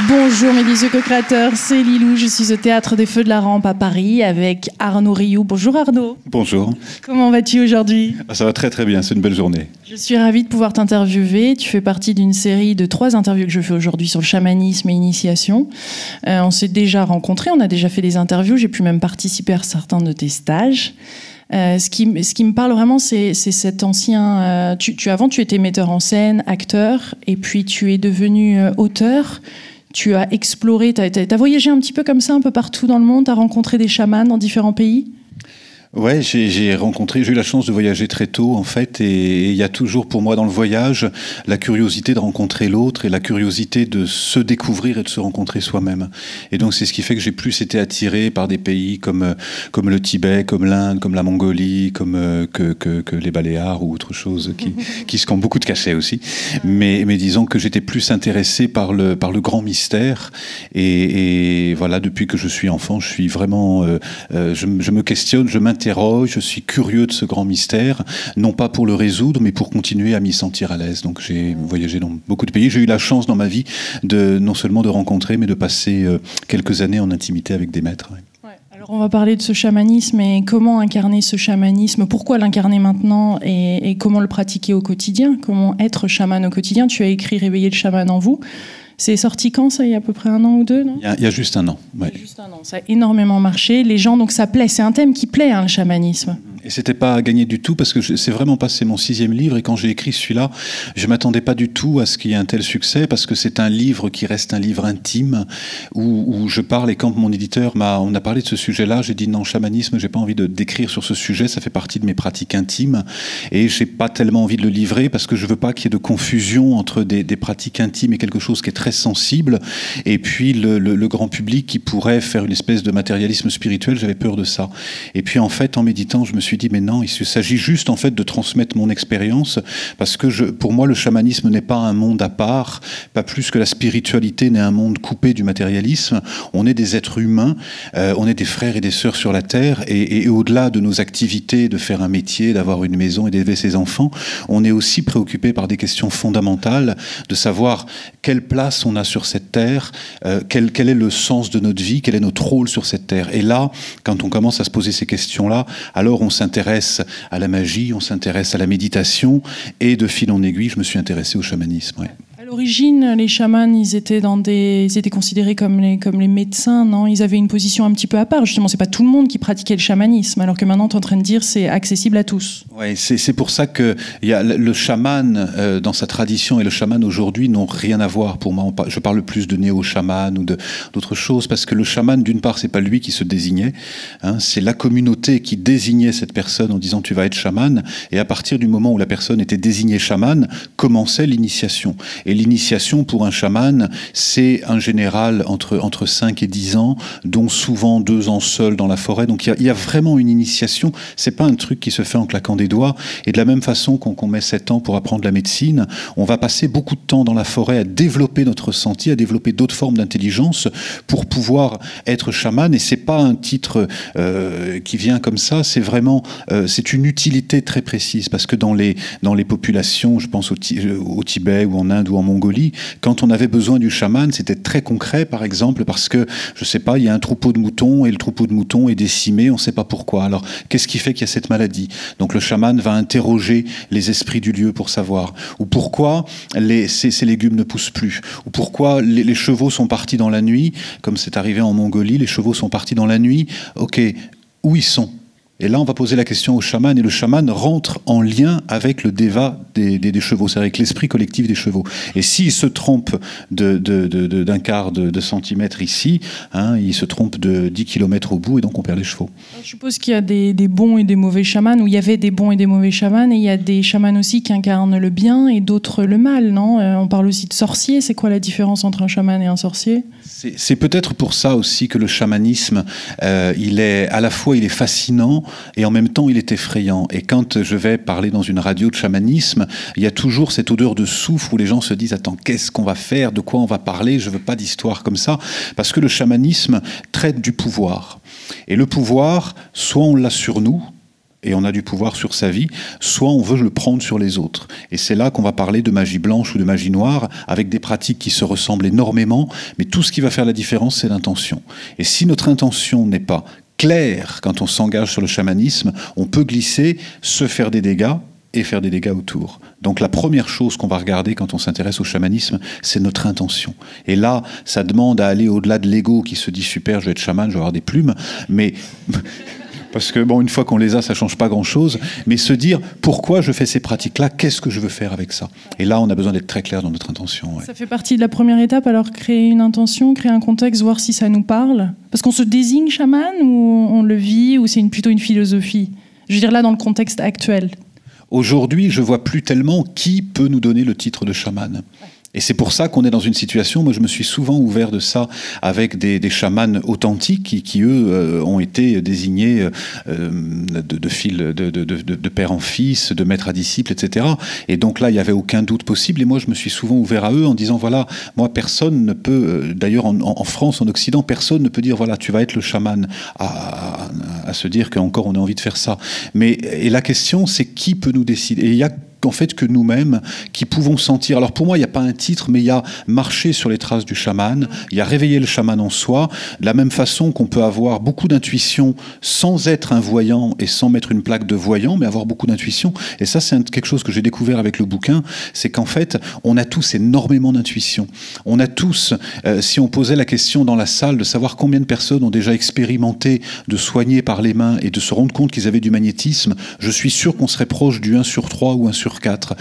Bonjour mes dix co-créateurs, c'est Lilou, je suis au Théâtre des Feux de la Rampe à Paris avec Arnaud Rioux. Bonjour Arnaud. Bonjour. Comment vas-tu aujourd'hui ? Ça va très très bien, c'est une belle journée. Je suis ravie de pouvoir t'interviewer. Tu fais partie d'une série de 3 interviews que je fais aujourd'hui sur le chamanisme et initiation. On s'est déjà rencontrés, on a déjà fait des interviews, j'ai pu même participer à certains de tes stages. Ce qui me parle vraiment, c'est cet ancien... Avant, tu étais metteur en scène, acteur, et puis tu es devenu auteur. Tu as exploré, t'as voyagé un petit peu comme ça, un peu partout dans le monde, t'as rencontré des chamans dans différents pays ? Ouais, j'ai eu la chance de voyager très tôt en fait, et il y a toujours pour moi dans le voyage la curiosité de rencontrer l'autre et la curiosité de se découvrir et de se rencontrer soi-même. Et donc c'est ce qui fait que j'ai plus été attiré par des pays comme le Tibet, comme l'Inde, comme la Mongolie, comme que les Baléares ou autre chose qui ont beaucoup de cachets aussi. Mais disons que j'étais plus intéressé par le grand mystère, et voilà, depuis que je suis enfant, je suis vraiment je me questionne, je m'interroge, je suis curieux de ce grand mystère, non pas pour le résoudre, mais pour continuer à m'y sentir à l'aise. Donc j'ai voyagé dans beaucoup de pays. J'ai eu la chance dans ma vie non seulement de rencontrer, mais de passer quelques années en intimité avec des maîtres. Ouais. Alors on va parler de ce chamanisme et comment incarner ce chamanisme, pourquoi l'incarner maintenant et comment le pratiquer au quotidien, comment être chaman au quotidien. Tu as écrit « Réveiller le chaman en vous ». C'est sorti quand, ça, il y a à peu près 1 an ou 2, non ? Il y a juste 1 an. Ouais. Juste 1 an, ça a énormément marché. Les gens, donc ça plaît, c'est un thème qui plaît, hein, le chamanisme. Et c'était pas à gagner du tout, parce que c'est vraiment pas, c'est mon 6e livre, et quand j'ai écrit celui-là, je m'attendais pas du tout à ce qu'il y ait un tel succès, parce que c'est un livre qui reste un livre intime, où je parle, et quand mon éditeur on a parlé de ce sujet-là, j'ai dit non, chamanisme, j'ai pas envie d'écrire sur ce sujet, ça fait partie de mes pratiques intimes, et j'ai pas tellement envie de le livrer, parce que je veux pas qu'il y ait de confusion entre des pratiques intimes et quelque chose qui est très sensible, et puis le grand public qui pourrait faire une espèce de matérialisme spirituel. J'avais peur de ça. Et puis en fait, en méditant, je me suis dit mais non, il s'agit juste en fait de transmettre mon expérience, parce que pour moi le chamanisme n'est pas un monde à part, pas plus que la spiritualité n'est un monde coupé du matérialisme. On est des êtres humains, on est des frères et des sœurs sur la terre, et au-delà de nos activités, de faire un métier, d'avoir une maison et d'élever ses enfants, on est aussi préoccupé par des questions fondamentales, de savoir quelle place on a sur cette terre, quel est le sens de notre vie, quel est notre rôle sur cette terre. Et là, quand on commence à se poser ces questions-là, alors on s'intéresse à la magie, on s'intéresse à la méditation, et de fil en aiguille, je me suis intéressé au chamanisme. Ouais. À l'origine, les chamans, ils étaient considérés comme les médecins, non ? Ils avaient une position un petit peu à part. Justement, c'est pas tout le monde qui pratiquait le chamanisme, alors que maintenant, tu es en train de dire c'est accessible à tous. Ouais, c'est pour ça que y a le chaman dans sa tradition et le chaman aujourd'hui n'ont rien à voir pour moi. Je parle plus de néo-chaman ou d'autres choses, parce que le chaman, d'une part, c'est pas lui qui se désignait, hein, c'est la communauté qui désignait cette personne en disant tu vas être chaman, et à partir du moment où la personne était désignée chaman, commençait l'initiation. Et l'initiation pour un chaman, c'est en général entre 5 et 10 ans, dont souvent 2 ans seul dans la forêt. Donc il y a vraiment une initiation. C'est pas un truc qui se fait en claquant des doigts. Et de la même façon qu'on met 7 ans pour apprendre la médecine, on va passer beaucoup de temps dans la forêt à développer notre ressenti, à développer d'autres formes d'intelligence pour pouvoir être chaman. Et c'est pas un titre qui vient comme ça. C'est vraiment c'est une utilité très précise, parce que dans les populations, je pense au Tibet ou en Inde ou en Mongolie, quand on avait besoin du chaman, c'était très concret, par exemple, parce que, je sais pas, il y a un troupeau de moutons et le troupeau de moutons est décimé, on sait pas pourquoi. Alors, qu'est-ce qui fait qu'il y a cette maladie ? Donc, le chaman va interroger les esprits du lieu pour savoir. Ou pourquoi ces légumes ne poussent plus. Ou pourquoi les chevaux sont partis dans la nuit, comme c'est arrivé en Mongolie, les chevaux sont partis dans la nuit. Ok, où ils sont ? Et là, on va poser la question au chaman, et le chaman rentre en lien avec le déva des chevaux, c'est-à-dire avec l'esprit collectif des chevaux. Et s'il se trompe d'un quart de centimètre ici, hein, il se trompe de 10 km au bout, et donc on perd les chevaux. Je suppose qu'il y a des bons et des mauvais chamans, ou il y avait des bons et des mauvais chamans, et il y a des chamans aussi qui incarnent le bien et d'autres le mal, non ? On parle aussi de sorciers. C'est quoi la différence entre un chaman et un sorcier ? C'est peut-être pour ça aussi que le chamanisme, il est fascinant, et en même temps il est effrayant. Et quand je vais parler dans une radio de chamanisme, il y a toujours cette odeur de soufre où les gens se disent attends, qu'est-ce qu'on va faire, de quoi on va parler, je veux pas d'histoire comme ça, parce que le chamanisme traite du pouvoir. Et le pouvoir, soit on l'a sur nous, et on a du pouvoir sur sa vie, soit on veut le prendre sur les autres. Et c'est là qu'on va parler de magie blanche ou de magie noire, avec des pratiques qui se ressemblent énormément, mais tout ce qui va faire la différence, c'est l'intention. Et si notre intention n'est pas claire quand on s'engage sur le chamanisme, on peut glisser, se faire des dégâts, et faire des dégâts autour. Donc la première chose qu'on va regarder quand on s'intéresse au chamanisme, c'est notre intention. Et là, ça demande à aller au-delà de l'ego qui se dit « super, je vais être chaman, je vais avoir des plumes », mais... Parce que, bon, une fois qu'on les a, ça ne change pas grand-chose, mais se dire « pourquoi je fais ces pratiques-là ? Qu'est-ce que je veux faire avec ça ?» Et là, on a besoin d'être très clair dans notre intention. Ouais. Ça fait partie de la première étape, alors créer une intention, créer un contexte, voir si ça nous parle. Parce qu'on se désigne chaman, ou on le vit, ou c'est plutôt une philosophie ? Je veux dire, là, dans le contexte actuel. Aujourd'hui, je ne vois plus tellement qui peut nous donner le titre de chaman. Et c'est pour ça qu'on est dans une situation, moi je me suis souvent ouvert de ça avec des chamans authentiques qui eux, ont été désignés de père en fils, de maître à disciple, etc. Et donc là, il n'y avait aucun doute possible. Et moi, je me suis souvent ouvert à eux en disant, voilà, moi, personne ne peut, d'ailleurs en France, en Occident, personne ne peut dire, voilà, tu vas être le chaman, à se dire qu'encore on a envie de faire ça. Et la question, c'est qui peut nous décider ? Et il y a qu'en fait que nous-mêmes qui pouvons sentir. Alors pour moi, il n'y a pas un titre, mais il y a marcher sur les traces du chaman, il y a réveiller le chaman en soi, de la même façon qu'on peut avoir beaucoup d'intuition sans être un voyant et sans mettre une plaque de voyant, mais avoir beaucoup d'intuition. Et ça, c'est quelque chose que j'ai découvert avec le bouquin, c'est qu'en fait, on a tous énormément d'intuition. On a tous, si on posait la question dans la salle de savoir combien de personnes ont déjà expérimenté de soigner par les mains et de se rendre compte qu'ils avaient du magnétisme, je suis sûr qu'on serait proche du 1 sur 3 ou 1 sur 4.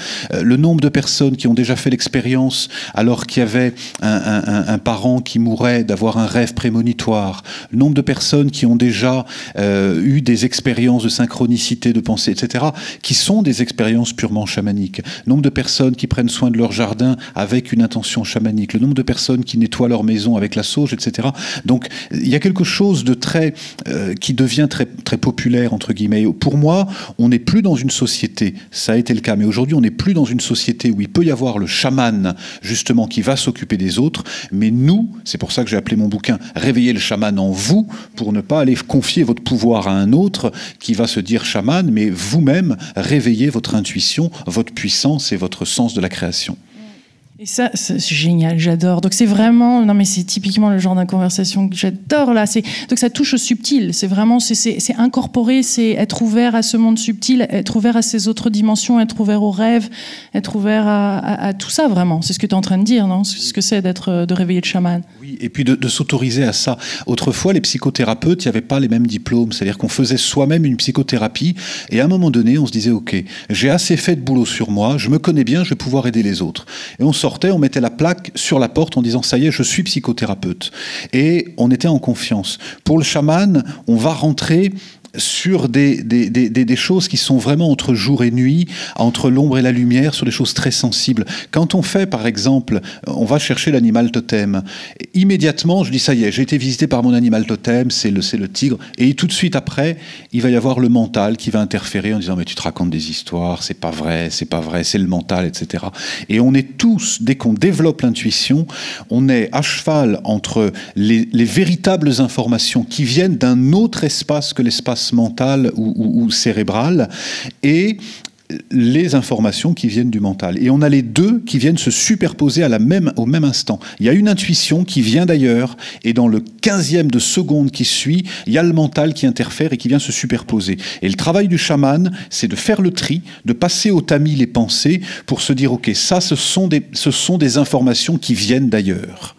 Le nombre de personnes qui ont déjà fait l'expérience alors qu'il y avait un parent qui mourait d'avoir un rêve prémonitoire, le nombre de personnes qui ont déjà eu des expériences de synchronicité, de pensée, etc., qui sont des expériences purement chamaniques, le nombre de personnes qui prennent soin de leur jardin avec une intention chamanique, le nombre de personnes qui nettoient leur maison avec la sauge, etc. Donc il y a quelque chose de très qui devient très, très populaire, entre guillemets. Pour moi, on n'est plus dans une société, ça a été le cas, mais aujourd'hui, on n'est plus dans une société où il peut y avoir le chaman, justement, qui va s'occuper des autres, mais nous, c'est pour ça que j'ai appelé mon bouquin « Réveiller le chaman en vous », pour ne pas aller confier votre pouvoir à un autre qui va se dire chaman, mais vous-même, réveillez votre intuition, votre puissance et votre sens de la création. Et ça, c'est génial, j'adore. Donc c'est vraiment, non mais c'est typiquement le genre de conversation que j'adore là. Donc ça touche au subtil. C'est vraiment, c'est incorporer, c'est être ouvert à ce monde subtil, être ouvert à ces autres dimensions, être ouvert aux rêves, être ouvert à tout ça vraiment. C'est ce que tu es en train de dire, non ? C'est ce que c'est de réveiller le chaman. Oui, et puis de s'autoriser à ça. Autrefois, les psychothérapeutes, il n'y avait pas les mêmes diplômes. C'est-à-dire qu'on faisait soi-même une psychothérapie et à un moment donné, on se disait, ok, j'ai assez fait de boulot sur moi, je me connais bien, je vais pouvoir aider les autres. Et on sortait, on mettait la plaque sur la porte en disant, ça y est, je suis psychothérapeute. Et on était en confiance. Pour le chaman, on va rentrer sur des choses qui sont vraiment entre jour et nuit, entre l'ombre et la lumière, sur des choses très sensibles. Quand on fait, par exemple, on va chercher l'animal totem, immédiatement, je dis, ça y est, j'ai été visité par mon animal totem, c'est le tigre, et tout de suite après, il va y avoir le mental qui va interférer en disant, mais tu te racontes des histoires, c'est pas vrai, c'est le mental, etc. Et on est tous, dès qu'on développe l'intuition, on est à cheval entre les véritables informations qui viennent d'un autre espace que l'espace mental ou cérébral et les informations qui viennent du mental. Et on a les deux qui viennent se superposer au même instant. Il y a une intuition qui vient d'ailleurs et dans le 15e de seconde qui suit, il y a le mental qui interfère et qui vient se superposer. Et le travail du chaman, c'est de faire le tri, de passer au tamis les pensées pour se dire, ok, ça, ce sont des informations qui viennent d'ailleurs.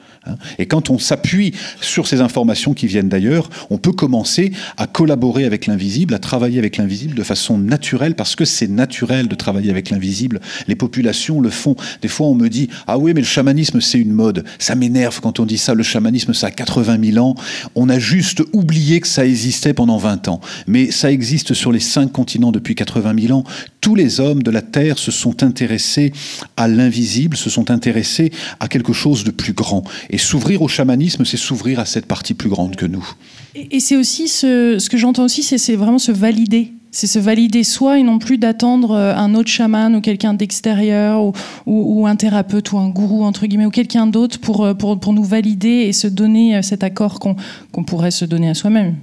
Et quand on s'appuie sur ces informations qui viennent d'ailleurs, on peut commencer à collaborer avec l'invisible, à travailler avec l'invisible de façon naturelle, parce que c'est naturel de travailler avec l'invisible. Les populations le font. Des fois, on me dit « Ah oui, mais le chamanisme, c'est une mode. » Ça m'énerve quand on dit ça. Le chamanisme, ça a 80 000 ans. On a juste oublié que ça existait pendant 20 ans. Mais ça existe sur les 5 continents depuis 80 000 ans. Tous les hommes de la Terre se sont intéressés à l'invisible, se sont intéressés à quelque chose de plus grand. Et s'ouvrir au chamanisme, c'est s'ouvrir à cette partie plus grande que nous. Et c'est aussi ce que j'entends aussi, c'est vraiment se valider. C'est se valider soi et non plus d'attendre un autre chaman ou quelqu'un d'extérieur ou un thérapeute ou un gourou, entre guillemets, ou quelqu'un d'autre pour nous valider et se donner cet accord qu'on pourrait se donner à soi-même.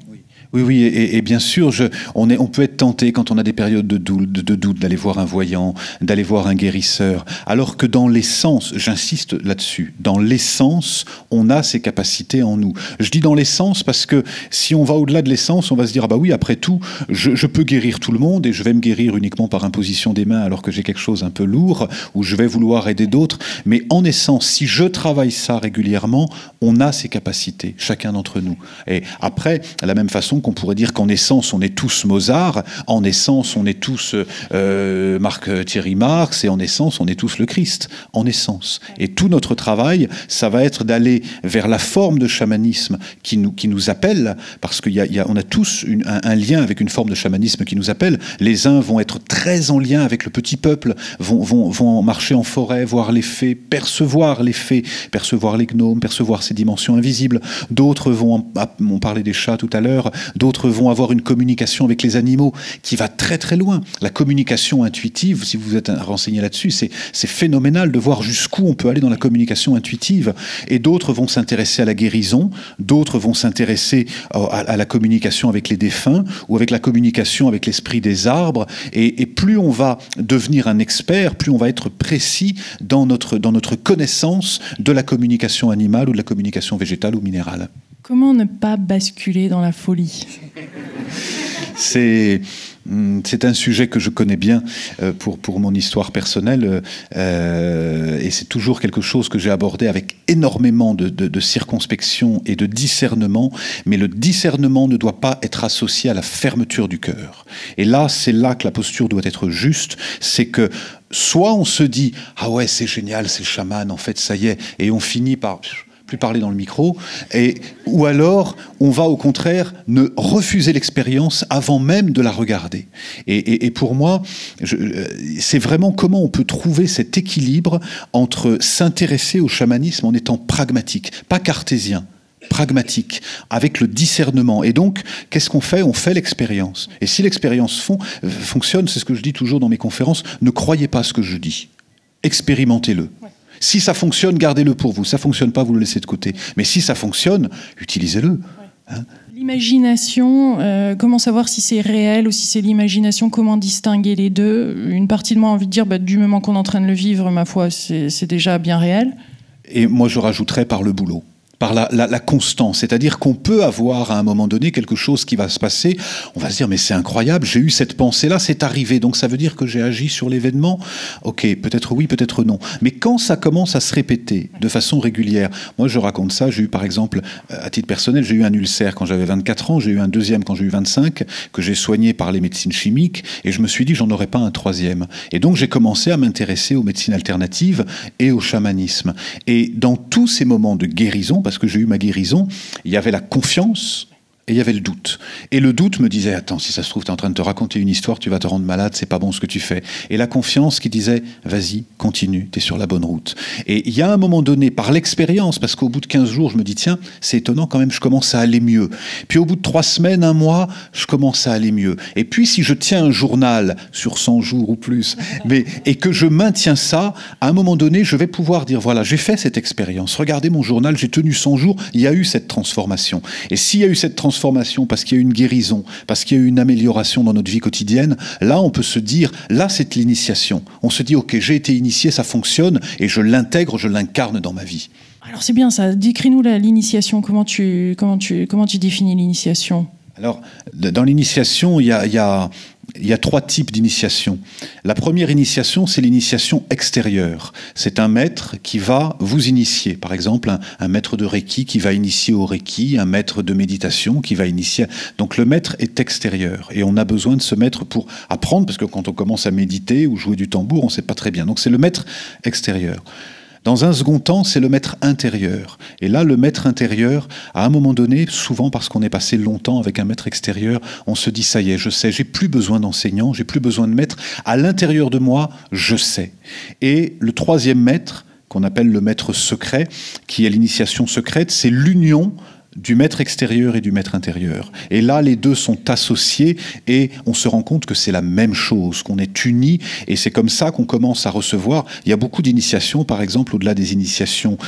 Oui, oui, et bien sûr, on peut être tenté quand on a des périodes de doute d'aller voir un voyant, d'aller voir un guérisseur, alors que dans l'essence, j'insiste là-dessus, dans l'essence, on a ces capacités en nous. Je dis dans l'essence parce que si on va au-delà de l'essence, on va se dire, ah bah oui, après tout, je peux guérir tout le monde et je vais me guérir uniquement par imposition des mains alors que j'ai quelque chose un peu lourd, ou je vais vouloir aider d'autres, mais en essence, si je travaille ça régulièrement, on a ces capacités, chacun d'entre nous. Et après, à la même façon qu'on pourrait dire qu'en essence, on est tous Mozart, en essence, on est tous Thierry Marx, et en essence, on est tous le Christ, en essence. Et tout notre travail, ça va être d'aller vers la forme de chamanisme qui nous appelle, parce qu'on a tous un lien avec une forme de chamanisme qui nous appelle. Les uns vont être très en lien avec le petit peuple, vont marcher en forêt, voir les fées, percevoir les gnomes, percevoir ces dimensions invisibles. D'autres vont, on parlait des chats tout à l'heure, d'autres vont avoir une communication avec les animaux qui va très très loin. La communication intuitive, si vous êtes renseigné là-dessus, c'est phénoménal de voir jusqu'où on peut aller dans la communication intuitive. Et d'autres vont s'intéresser à la guérison, d'autres vont s'intéresser à la communication avec les défunts ou avec la communication avec l'esprit des arbres. Et plus on va devenir un expert, plus on va être précis dans notre connaissance de la communication animale ou de la communication végétale ou minérale. Comment ne pas basculer dans la folie ? C'est un sujet que je connais bien pour mon histoire personnelle et c'est toujours quelque chose que j'ai abordé avec énormément de circonspection et de discernement, mais le discernement ne doit pas être associé à la fermeture du cœur. Et là, c'est là que la posture doit être juste, c'est que soit on se dit « Ah ouais, c'est génial, c'est le chaman, en fait, ça y est », et on finit par plus parler dans le micro, ou alors on va au contraire ne refuser l'expérience avant même de la regarder. Et pour moi, c'est vraiment comment on peut trouver cet équilibre entre s'intéresser au chamanisme en étant pragmatique, pas cartésien, pragmatique, avec le discernement. Et donc, qu'est-ce qu'on fait ? On fait l'expérience. Et si l'expérience fonctionne, c'est ce que je dis toujours dans mes conférences, ne croyez pas ce que je dis. Expérimentez-le. Ouais. Si ça fonctionne, gardez-le pour vous. Ça ne fonctionne pas, vous le laissez de côté. Mais si ça fonctionne, utilisez-le. Ouais. Hein ? L'imagination, comment savoir si c'est réel ou si c'est l'imagination ? Comment distinguer les deux ? Une partie de moi a envie de dire, du moment qu'on est en train de le vivre, ma foi, c'est déjà bien réel. Et moi, je rajouterais par le boulot. Par la constance, c'est-à-dire qu'on peut avoir à un moment donné quelque chose qui va se passer, on va se dire mais c'est incroyable, j'ai eu cette pensée-là, c'est arrivé, donc ça veut dire que j'ai agi sur l'événement. Ok, peut-être oui, peut-être non. Mais quand ça commence à se répéter de façon régulière, moi je raconte ça, j'ai eu par exemple, à titre personnel, j'ai eu un ulcère quand j'avais 24 ans, j'ai eu un deuxième quand j'ai eu 25, que j'ai soigné par les médecines chimiques, et je me suis dit j'en aurais pas un troisième. Et donc j'ai commencé à m'intéresser aux médecines alternatives et au chamanisme. Et dans tous ces moments de guérison, parce que j'ai eu ma guérison, il y avait la confiance et il y avait le doute. Et le doute me disait, attends, si ça se trouve, tu es en train de te raconter une histoire, tu vas te rendre malade, c'est pas bon ce que tu fais. Et la confiance qui disait, vas-y, continue, tu es sur la bonne route. Et il y a un moment donné, par l'expérience, parce qu'au bout de 15 jours, je me dis, tiens, c'est étonnant quand même, je commence à aller mieux. Puis au bout de 3 semaines, 1 mois, je commence à aller mieux. Et puis si je tiens un journal sur 100 jours ou plus, et que je maintiens ça, à un moment donné, je vais pouvoir dire, voilà, j'ai fait cette expérience, regardez mon journal, j'ai tenu 100 jours, il y a eu cette transformation. Et s'il y a eu cette transformation, parce qu'il y a eu une guérison, parce qu'il y a eu une amélioration dans notre vie quotidienne, là on peut se dire, là c'est l'initiation. On se dit, ok, j'ai été initié, ça fonctionne, et je l'intègre, je l'incarne dans ma vie. Alors c'est bien ça, décris-nous l'initiation, comment tu définis l'initiation ? Alors, dans l'initiation, il y a 3 types d'initiation. La première initiation, c'est l'initiation extérieure. C'est un maître qui va vous initier. Par exemple, un maître de Reiki qui va initier au Reiki, un maître de méditation qui va initier. Donc le maître est extérieur. Et on a besoin de ce maître pour apprendre, parce que quand on commence à méditer ou jouer du tambour, on ne sait pas très bien. Donc c'est le maître extérieur. Dans un second temps, c'est le maître intérieur. Et là, le maître intérieur, à un moment donné, souvent parce qu'on est passé longtemps avec un maître extérieur, on se dit, ça y est, je sais, j'ai plus besoin d'enseignants, j'ai plus besoin de maître. À l'intérieur de moi, je sais. Et le troisième maître, qu'on appelle le maître secret, qui est l'initiation secrète, c'est l'union du maître extérieur et du maître intérieur. Et là, les deux sont associés et on se rend compte que c'est la même chose, qu'on est unis, et c'est comme ça qu'on commence à recevoir. Il y a beaucoup d'initiations, par exemple, au-delà des initiations,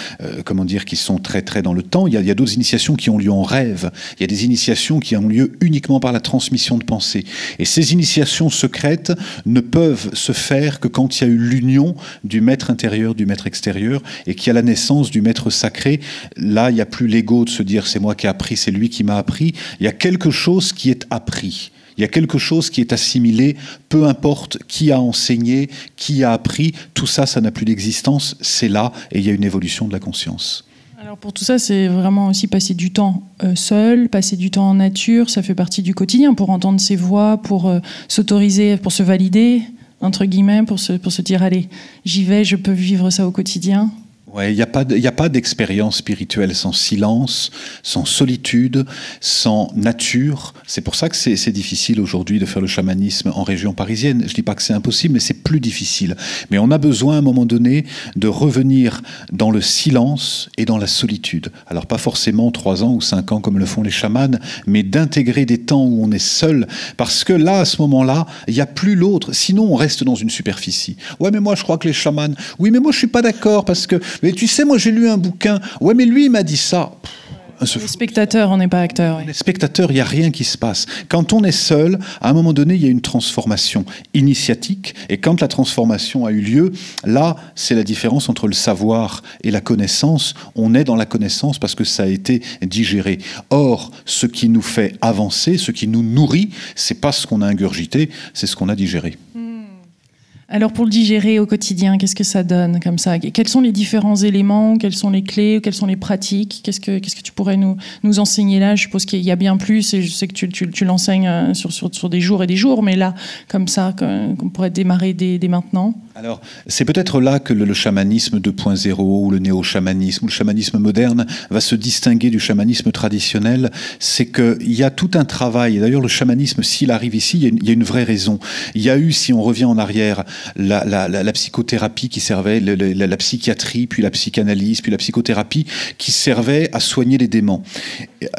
qui sont très très dans le temps, il y a d'autres initiations qui ont lieu en rêve. Il y a des initiations qui ont lieu uniquement par la transmission de pensée. Et ces initiations secrètes ne peuvent se faire que quand il y a eu l'union du maître intérieur, du maître extérieur, et qu'il y a la naissance du maître sacré. Là, il n'y a plus l'ego de se dire c'est moi qui ai appris, c'est lui qui m'a appris. Il y a quelque chose qui est appris. Il y a quelque chose qui est assimilé, peu importe qui a enseigné, qui a appris, tout ça, ça n'a plus d'existence, c'est là, et il y a une évolution de la conscience. Alors pour tout ça, c'est vraiment aussi passer du temps seul, passer du temps en nature, ça fait partie du quotidien, pour entendre ses voix, pour s'autoriser, pour se valider, entre guillemets, pour se dire, allez, j'y vais, je peux vivre ça au quotidien. Ouais, il n'y a pas d'expérience spirituelle sans silence, sans solitude, sans nature. C'est pour ça que c'est difficile aujourd'hui de faire le chamanisme en région parisienne. Je ne dis pas que c'est impossible, mais c'est plus difficile. Mais on a besoin à un moment donné de revenir dans le silence et dans la solitude. Alors pas forcément 3 ans ou 5 ans comme le font les chamans, mais d'intégrer des temps où on est seul, parce que là, à ce moment-là, il n'y a plus l'autre. Sinon, on reste dans une superficie. Ouais, mais moi, je crois que les chamans... Oui, mais moi, je ne suis pas d'accord, parce que... Mais tu sais, moi j'ai lu un bouquin. Ouais, mais lui, il m'a dit ça. On est spectateur, on n'est pas acteur. On est spectateur, il n'y a rien qui se passe. Quand on est seul, à un moment donné, il y a une transformation initiatique. Et quand la transformation a eu lieu, là, c'est la différence entre le savoir et la connaissance. On est dans la connaissance parce que ça a été digéré. Or, ce qui nous fait avancer, ce qui nous nourrit, c'est pas ce qu'on a ingurgité, c'est ce qu'on a digéré. Alors pour le digérer au quotidien, qu'est-ce que ça donne comme ça? Quels sont les différents éléments? Quelles sont les clés? Quelles sont les pratiques? Qu'est-ce que tu pourrais nous enseigner là? Je suppose qu'il y a bien plus, et je sais que tu l'enseignes sur des jours et des jours, mais là, comme ça, qu'on pourrait démarrer dès maintenant. Alors, c'est peut-être là que le chamanisme 2.0 ou le néo-chamanisme ou le chamanisme moderne va se distinguer du chamanisme traditionnel. C'est qu'il y a tout un travail, et d'ailleurs le chamanisme, s'il arrive ici, il y a une vraie raison. Il y a eu, si on revient en arrière, la psychothérapie qui servait, la psychiatrie, puis la psychanalyse, puis la psychothérapie qui servait à soigner les démons,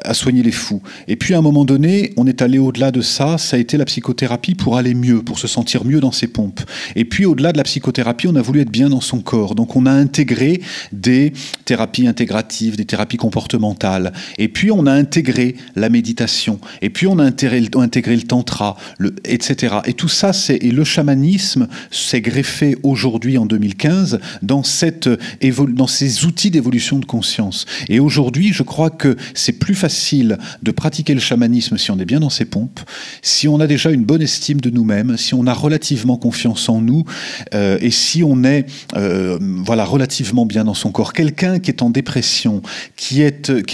à soigner les fous. Et puis à un moment donné, on est allé au-delà de ça, ça a été la psychothérapie pour aller mieux, pour se sentir mieux dans ses pompes. Et puis au-delà de la psychothérapie, on a voulu être bien dans son corps. Donc on a intégré des thérapies intégratives, des thérapies comportementales. Et puis on a intégré la méditation. Et puis on a intégré le tantra, etc. Et tout ça, et le chamanisme s'est greffé aujourd'hui en 2015 dans ces outils d'évolution de conscience. Et aujourd'hui, je crois que c'est plus facile de pratiquer le chamanisme si on est bien dans ses pompes, si on a déjà une bonne estime de nous-mêmes, si on a relativement confiance en nous, et si on est relativement bien dans son corps. Quelqu'un qui est en dépression, qui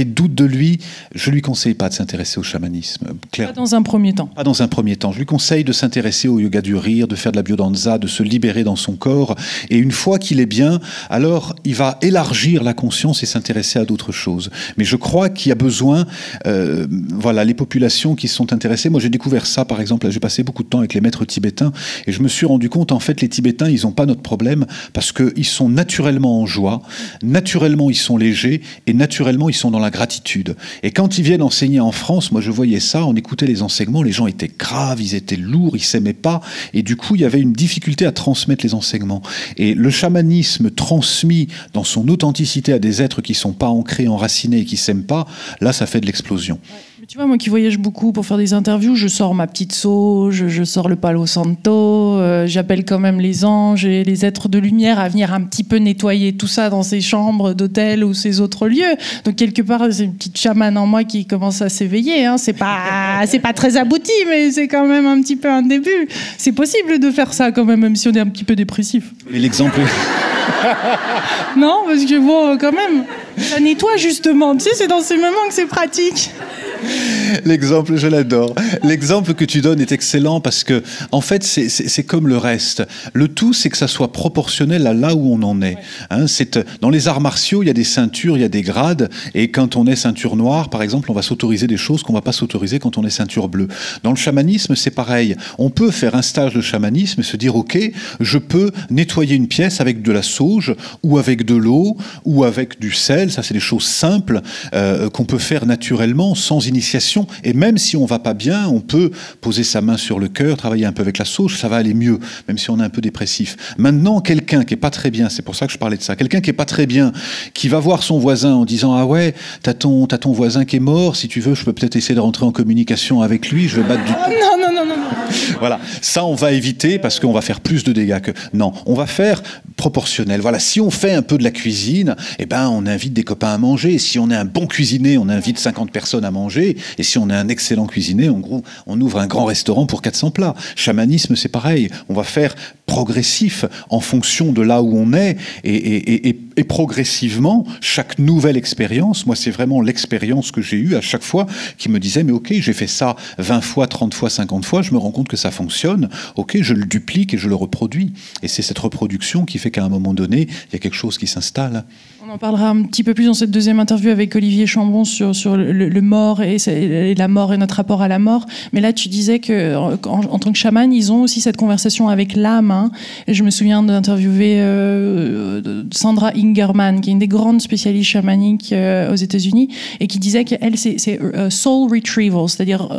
doute de lui, je lui conseille pas de s'intéresser au chamanisme. Pas dans un premier temps. Pas dans un premier temps. Je lui conseille de s'intéresser au yoga du rire, de faire de la biodanza, de se libérer dans son corps. Et une fois qu'il est bien, alors il va élargir la conscience et s'intéresser à d'autres choses. Mais je crois qu'il y a besoin, les populations qui se sont intéressées. Moi, j'ai découvert ça, par exemple, j'ai passé beaucoup de temps avec les maîtres tibétains et je me suis rendu compte, en fait, les Tibétains, ils n'ont pas notre problème parce qu'ils sont naturellement en joie, naturellement, ils sont légers et naturellement, ils sont dans la gratitude. Et quand ils viennent enseigner en France, moi, je voyais ça, on écoutait les enseignements, les gens étaient graves, ils étaient lourds, ils s'aimaient pas et du coup, il y avait une difficulté à transmettre les enseignements. Et le chamanisme transmis dans son authenticité à des êtres qui sont pas ancrés, enracinés et qui s'aiment pas, là, ça fait de l'explosion. Mais tu vois, moi qui voyage beaucoup pour faire des interviews, je sors ma petite sauge, je sors le Palo Santo, j'appelle quand même les anges et les êtres de lumière à venir un petit peu nettoyer tout ça dans ces chambres d'hôtel ou ces autres lieux. Donc quelque part, c'est une petite chamane en moi qui commence à s'éveiller. Hein. C'est pas très abouti, mais c'est quand même un petit peu un début. C'est possible de faire ça quand même si on est un petit peu dépressif. Et l'exemple... Non, parce que bon, quand même, ça nettoie justement. Tu sais, c'est dans ces moments que c'est pratique. L'exemple, je l'adore. L'exemple que tu donnes est excellent parce que, en fait, c'est comme le reste. Le tout, c'est que ça soit proportionnel à là où on en est. Ouais. Hein, dans les arts martiaux, il y a des ceintures, il y a des grades, et quand on est ceinture noire, par exemple, on va s'autoriser des choses qu'on ne va pas s'autoriser quand on est ceinture bleue. Dans le chamanisme, c'est pareil. On peut faire un stage de chamanisme et se dire, ok, je peux nettoyer une pièce avec de la sauge, ou avec de l'eau, ou avec du sel. Ça, c'est des choses simples qu'on peut faire naturellement, sans initiation. Et même si on ne va pas bien, on peut poser sa main sur le cœur, travailler un peu avec la sauge, ça va aller mieux, même si on est un peu dépressif. Maintenant, quelqu'un qui n'est pas très bien, c'est pour ça que je parlais de ça, quelqu'un qui n'est pas très bien, qui va voir son voisin en disant « Ah ouais, t'as ton voisin qui est mort, si tu veux, je peux peut-être essayer de rentrer en communication avec lui, je vais battre du... » Non. Voilà, ça on va éviter parce qu'on va faire plus de dégâts que... Non, on va faire proportionnel. Voilà, si on fait un peu de la cuisine, eh ben, on invite des copains à manger. Si on est un bon cuisinier, on invite 50 personnes à manger. Et si on est un excellent cuisinier, en gros, on ouvre un grand restaurant pour 400 plats. Chamanisme, c'est pareil. On va faire progressif en fonction de là où on est et progressivement, chaque nouvelle expérience, moi c'est vraiment l'expérience que j'ai eue à chaque fois qui me disait mais ok, j'ai fait ça 20 fois, 30 fois, 50 fois, je me rends compte que ça fonctionne, ok, je le duplique et je le reproduis. Et c'est cette reproduction qui fait qu'à un moment donné, il y a quelque chose qui s'installe. On en parlera un petit peu plus dans cette deuxième interview avec Olivier Chambon sur le mort et la mort et notre rapport à la mort. Mais là, tu disais que en tant que chaman, ils ont aussi cette conversation avec l'âme. Hein. Et je me souviens d'interviewer Sandra Ingerman, qui est une des grandes spécialistes chamaniques aux États-Unis, et qui disait qu'elle, c'est soul retrieval, c'est-à-dire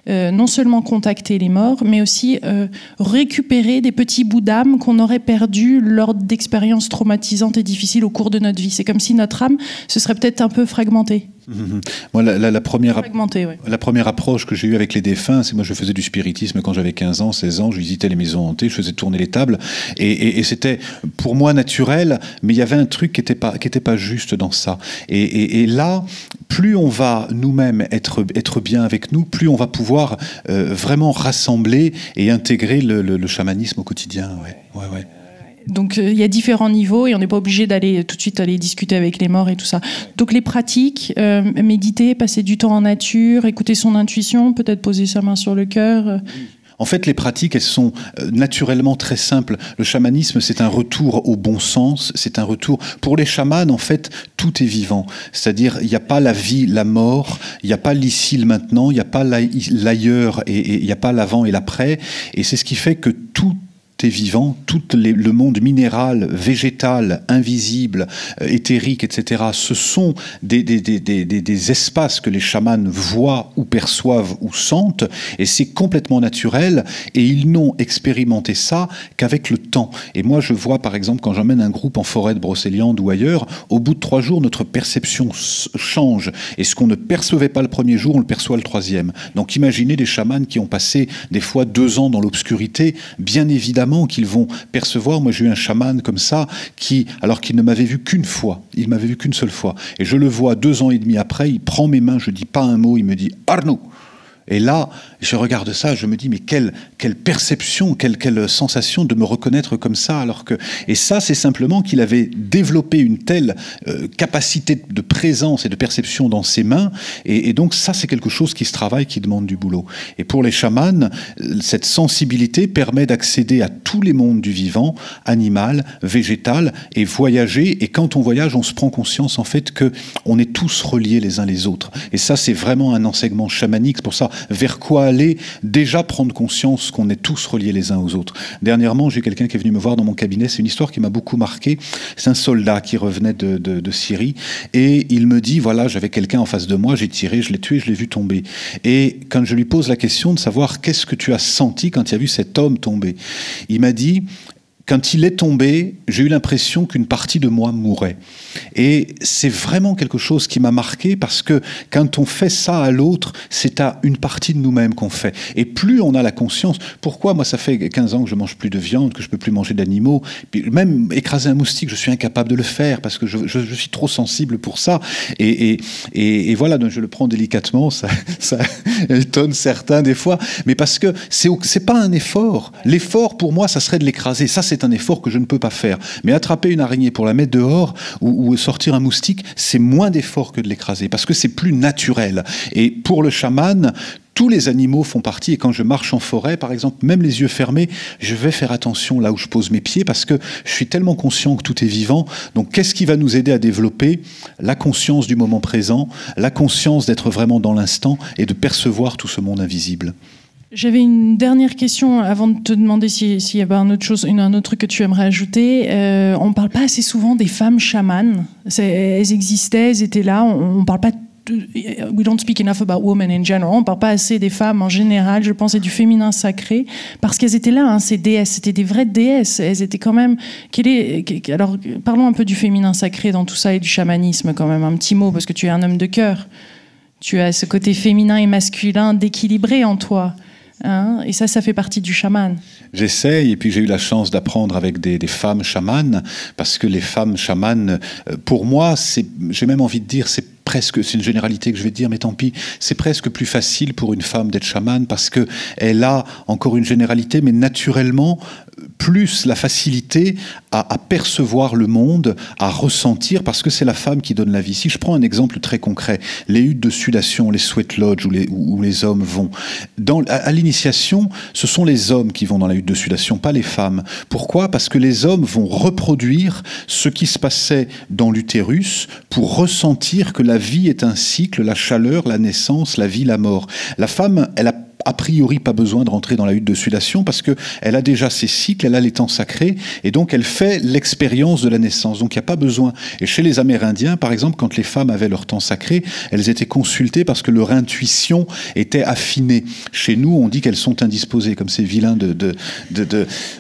non seulement contacter les morts, mais aussi récupérer des petits bouts d'âme qu'on aurait perdus lors d'expériences traumatisantes et difficiles au cours de notre vie. C'est comme si notre âme se serait peut-être un peu fragmentée. Moi, la première approche que j'ai eue avec les défunts, c'est moi je faisais du spiritisme quand j'avais 15 ans, 16 ans, je visitais les maisons hantées, je faisais tourner les tables et c'était pour moi naturel, mais il y avait un truc qui était pas juste dans ça. Et là, plus on va nous-mêmes être bien avec nous, plus on va pouvoir vraiment rassembler et intégrer le chamanisme au quotidien. Ouais. Donc il y a différents niveaux et on n'est pas obligé d'aller tout de suite aller discuter avec les morts et tout ça. Donc les pratiques, méditer, passer du temps en nature, écouter son intuition, peut-être poser sa main sur le cœur. En fait, les pratiques, elles sont naturellement très simples. Le chamanisme, c'est un retour au bon sens, c'est un retour... Pour les chamans, en fait, tout est vivant. C'est-à-dire, il n'y a pas la vie, la mort, il n'y a pas l'ici, le maintenant, il n'y a pas l'ailleurs et il n'y a pas l'avant et l'après. Et c'est ce qui fait que tout est vivant, tout le monde minéral, végétal, invisible, éthérique, etc. Ce sont des espaces que les chamans voient ou perçoivent ou sentent, et c'est complètement naturel, et ils n'ont expérimenté ça qu'avec le temps. Et moi, je vois, par exemple, quand j'emmène un groupe en forêt de Brocéliande ou ailleurs, au bout de 3 jours, notre perception change, et ce qu'on ne percevait pas le premier jour, on le perçoit le 3e. Donc imaginez des chamans qui ont passé des fois 2 ans dans l'obscurité, bien évidemment qu'ils vont percevoir. Moi, j'ai eu un chaman comme ça, alors qu'il ne m'avait vu qu'une fois, il m'avait vu qu'une seule fois, et je le vois 2 ans et demi après, il prend mes mains, je dis pas un mot, il me dit « Arnaud !» Et là, je regarde ça, je me dis, mais quelle perception, quelle sensation de me reconnaître comme ça, alors que... Et ça, c'est simplement qu'il avait développé une telle capacité de présence et de perception dans ses mains, et donc ça, c'est quelque chose qui se travaille, qui demande du boulot. Et pour les chamans, cette sensibilité permet d'accéder à tous les mondes du vivant, animal, végétal, et voyager, et quand on voyage, on se prend conscience, en fait, qu'on est tous reliés les uns les autres. Et ça, c'est vraiment un enseignement chamanique, c'est pour ça, vers quoi aller, déjà prendre conscience qu'on est tous reliés les uns aux autres. Dernièrement, j'ai quelqu'un qui est venu me voir dans mon cabinet, c'est une histoire qui m'a beaucoup marqué, c'est un soldat qui revenait de Syrie, et il me dit, voilà, j'avais quelqu'un en face de moi, j'ai tiré, je l'ai tué, je l'ai vu tomber. Et quand je lui pose la question de savoir qu'est-ce que tu as senti quand tu as vu cet homme tomber, il m'a dit, quand il est tombé, j'ai eu l'impression qu'une partie de moi mourait. Et c'est vraiment quelque chose qui m'a marqué parce que quand on fait ça à l'autre, c'est à une partie de nous-mêmes qu'on fait. Et plus on a la conscience, pourquoi moi ça fait 15 ans que je mange plus de viande, que je peux plus manger d'animaux, même écraser un moustique, je suis incapable de le faire parce que je suis trop sensible pour ça. Et voilà, donc je le prends délicatement, ça étonne certains des fois, mais parce que c'est pas un effort. L'effort pour moi, ça serait de l'écraser. Ça, c'est c'est un effort que je ne peux pas faire. Mais attraper une araignée pour la mettre dehors ou sortir un moustique, c'est moins d'effort que de l'écraser, parce que c'est plus naturel. Et pour le chaman, tous les animaux font partie, et quand je marche en forêt, par exemple, même les yeux fermés, je vais faire attention là où je pose mes pieds, parce que je suis tellement conscient que tout est vivant. Donc qu'est-ce qui va nous aider à développer la conscience du moment présent, la conscience d'être vraiment dans l'instant et de percevoir tout ce monde invisible? J'avais une dernière question avant de te demander s'il y avait un autre truc que tu aimerais ajouter. On ne parle pas assez souvent des femmes chamanes. Elles existaient, elles étaient là. On ne parle pas... We don't speak enough about women in general. On ne parle pas assez des femmes en général, je pense, et du féminin sacré, parce qu'elles étaient là, hein, ces déesses, c'était des vraies déesses. Elles étaient quand même... Alors, parlons un peu du féminin sacré dans tout ça et du chamanisme quand même, un petit mot, parce que tu es un homme de cœur. Tu as ce côté féminin et masculin d'équilibré en toi. Hein, et ça fait partie du chaman. J'essaye, et puis j'ai eu la chance d'apprendre avec des femmes chamanes, parce que les femmes chamanes, pour moi, j'ai même envie de dire, c'est une généralité que je vais dire, mais tant pis, c'est presque plus facile pour une femme d'être chamane, parce qu'elle a, encore une généralité, mais naturellement, plus la facilité à percevoir le monde, à ressentir, parce que c'est la femme qui donne la vie. Si je prends un exemple très concret, les huttes de sudation, les sweat lodges où les hommes vont, à l'initiation, ce sont les hommes qui vont dans la hutte de sudation, pas les femmes. Pourquoi ? Parce que les hommes vont reproduire ce qui se passait dans l'utérus pour ressentir que la vie est un cycle, la chaleur, la naissance, la vie, la mort. La femme, elle a priori pas besoin de rentrer dans la hutte de sudation parce qu'elle a déjà ses cycles, elle a les temps sacrés, et donc elle fait l'expérience de la naissance. Donc il n'y a pas besoin. Et chez les Amérindiens, par exemple, quand les femmes avaient leur temps sacré, elles étaient consultées parce que leur intuition était affinée. Chez nous, on dit qu'elles sont indisposées, comme c'est vilain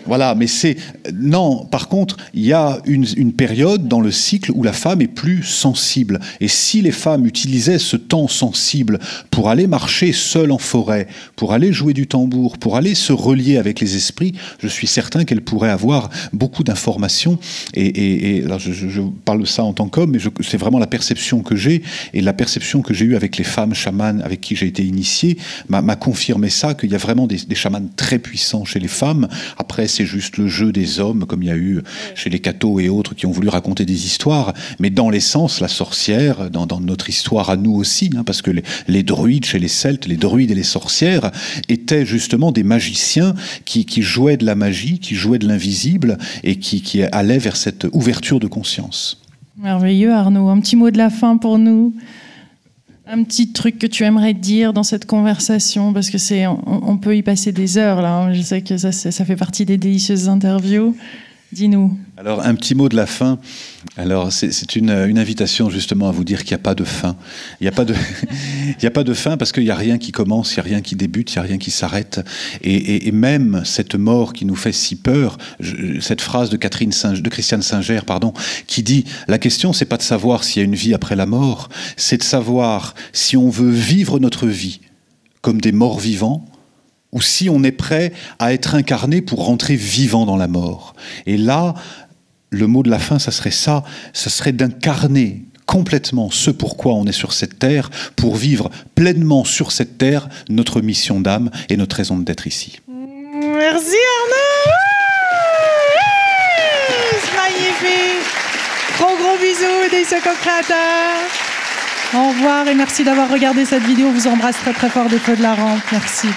voilà, mais c'est... Non, par contre, il y a une période dans le cycle où la femme est plus sensible. Et si les femmes utilisaient ce temps sensible pour aller marcher seule en forêt, pour aller jouer du tambour, pour aller se relier avec les esprits, je suis certain qu'elle pourrait avoir beaucoup d'informations. Et là, je parle de ça en tant qu'homme, mais c'est vraiment la perception que j'ai, et la perception que j'ai eue avec les femmes chamanes avec qui j'ai été initié m'a confirmé ça, qu'il y a vraiment des chamans très puissants chez les femmes. Après, c'est juste le jeu des hommes, comme il y a eu chez les cathos et autres qui ont voulu raconter des histoires. Mais dans l'essence, la sorcière, dans notre histoire à nous aussi, hein, parce que les druides chez les Celtes, les druides et les sorcières étaient justement des magiciens qui jouaient de la magie, qui jouaient de l'invisible et qui allaient vers cette ouverture de conscience. Merveilleux, Arnaud. Un petit mot de la fin pour nous. Un petit truc que tu aimerais dire dans cette conversation, parce que on peut y passer des heures là. Hein. Je sais que ça fait partie des délicieuses interviews. Dis-nous. Alors, un petit mot de la fin. Alors, c'est une invitation justement à vous dire qu'il n'y a pas de fin. Il n'y a pas de fin parce qu'il n'y a rien qui commence, il n'y a rien qui débute, il n'y a rien qui s'arrête. Et même cette mort qui nous fait si peur, cette phrase de Christiane Singer, qui dit « La question, c'est pas de savoir s'il y a une vie après la mort, c'est de savoir si on veut vivre notre vie comme des morts vivants, ou si on est prêt à être incarné pour rentrer vivant dans la mort. » Et là, le mot de la fin, ça serait d'incarner complètement ce pourquoi on est sur cette terre, pour vivre pleinement sur cette terre notre mission d'âme et notre raison d'être ici. Merci Arnaud. C'est magnifique. Gros bisous des co-créateurs. Au revoir et merci d'avoir regardé cette vidéo. On vous embrasse très très fort des feux de la rampe. Merci.